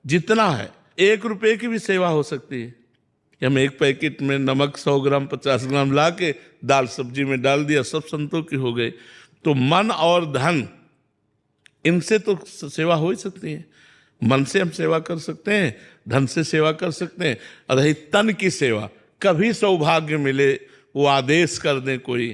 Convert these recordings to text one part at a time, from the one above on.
जितना है, 1 रुपए की भी सेवा हो सकती है कि हम एक पैकेट में नमक 100 ग्राम 50 ग्राम ला के दाल सब्जी में डाल दिया, सब संतों की हो गई। तो मन और धन, इनसे तो सेवा हो ही सकती है। मन से हम सेवा कर सकते हैं, धन से सेवा कर सकते हैं। और रही तन की सेवा, कभी सौभाग्य मिले वो आदेश कर दें कोई,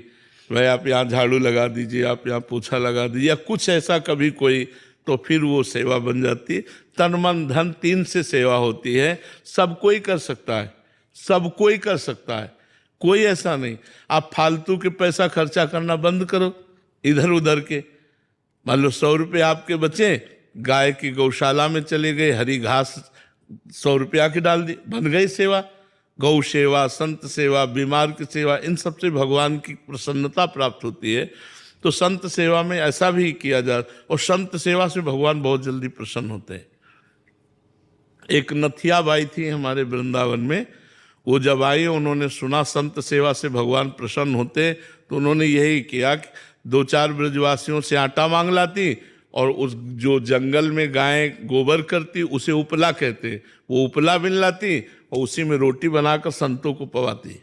भाई आप यहाँ झाड़ू लगा दीजिए, आप यहाँ पोछा लगा दीजिए, या कुछ ऐसा कभी कोई, तो फिर वो सेवा बन जाती है। तन मन धन 3 से सेवा होती है। सब कोई कर सकता है, सब कोई कर सकता है, कोई ऐसा नहीं। आप फालतू के पैसा खर्चा करना बंद करो इधर उधर के। मान लो 100 रुपये आपके बचे, गाय की गौशाला में चले गए, हरी घास 100 रुपया की डाल दी, बन गई सेवा। गौ सेवा, संत सेवा, बीमार की सेवा, इन सबसे भगवान की प्रसन्नता प्राप्त होती है। तो संत सेवा में ऐसा भी किया जाए, और संत सेवा से भगवान बहुत जल्दी प्रसन्न होते हैं। एक नथिया बाई थी हमारे वृंदावन में, वो जब आई उन्होंने सुना संत सेवा से भगवान प्रसन्न होते, तो उन्होंने यही किया कि 2-4 ब्रजवासियों से आटा मांग लाती, और उस जो जंगल में गायें गोबर करती उसे उपला कहते, वो उपला बिन लाती और उसी में रोटी बनाकर संतों को पवाती।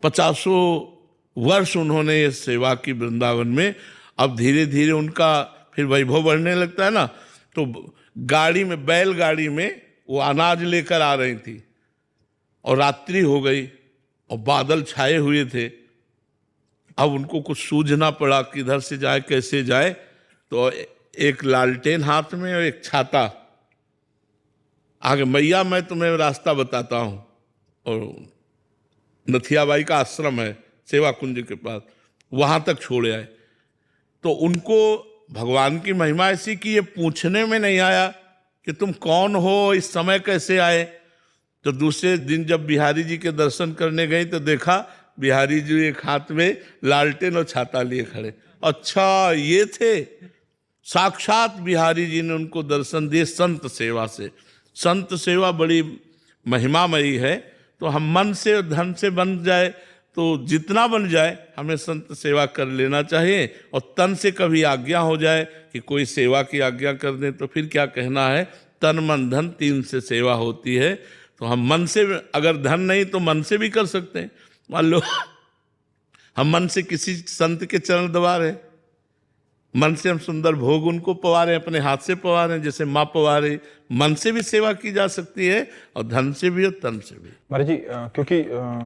50 वर्ष उन्होंने ये सेवा की वृंदावन में। अब धीरे धीरे उनका फिर वैभव बढ़ने लगता है ना, तो गाड़ी में, बैलगाड़ी में वो अनाज लेकर आ रही थी, और रात्रि हो गई और बादल छाए हुए थे। अब उनको कुछ सूझना पड़ा किधर से जाए, कैसे जाए। तो एक लालटेन हाथ में और एक छाता, आगे मैया मैं तुम्हें रास्ता बताता हूँ। और नथियाबाई का आश्रम है सेवा कुंज के पास, वहाँ तक छोड़े आए। तो उनको भगवान की महिमा ऐसी कि ये पूछने में नहीं आया कि तुम कौन हो, इस समय कैसे आए। तो दूसरे दिन जब बिहारी जी के दर्शन करने गई तो देखा बिहारी जी एक हाथ में लालटेन और छाता लिए खड़े। अच्छा ये थे, साक्षात बिहारी जी ने उनको दर्शन दिए संत सेवा से। संत सेवा बड़ी महिमामयी है। तो हम मन से और धन से बन जाए तो जितना बन जाए हमें संत सेवा कर लेना चाहिए। और तन से कभी आज्ञा हो जाए कि कोई सेवा की आज्ञा कर दें तो फिर क्या कहना है, तन मन धन 3 से सेवा होती है। तो हम मन से, अगर धन नहीं तो मन से भी कर सकते हैं। मान लो हम मन से किसी संत के चरण दबा रहे, मन से हम सुंदर भोग उनको पवा रहे, अपने हाथ से पवा रहे, जैसे माँ पवा रही। मन से भी सेवा की जा सकती है और धन से भी और तन से भी। महाराज जी क्योंकि